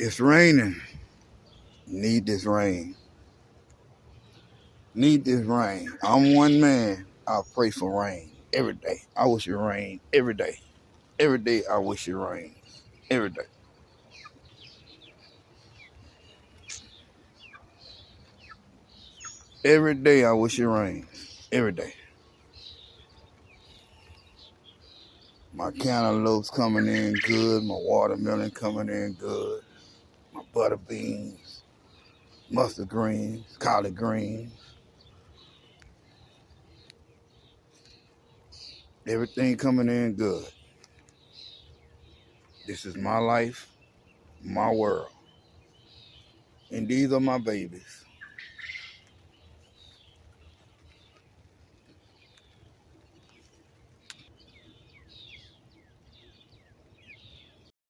It's raining. Need this rain. Need this rain. I'm one man. I pray for rain every day. I wish it rained every day. Every day I wish it rained. Every day. Every day I wish it rained. Every day. My cantaloupes coming in good. My watermelon coming in good. My butter beans, mustard greens, collard greens. Everything coming in good. This is my life, my world. And these are my babies.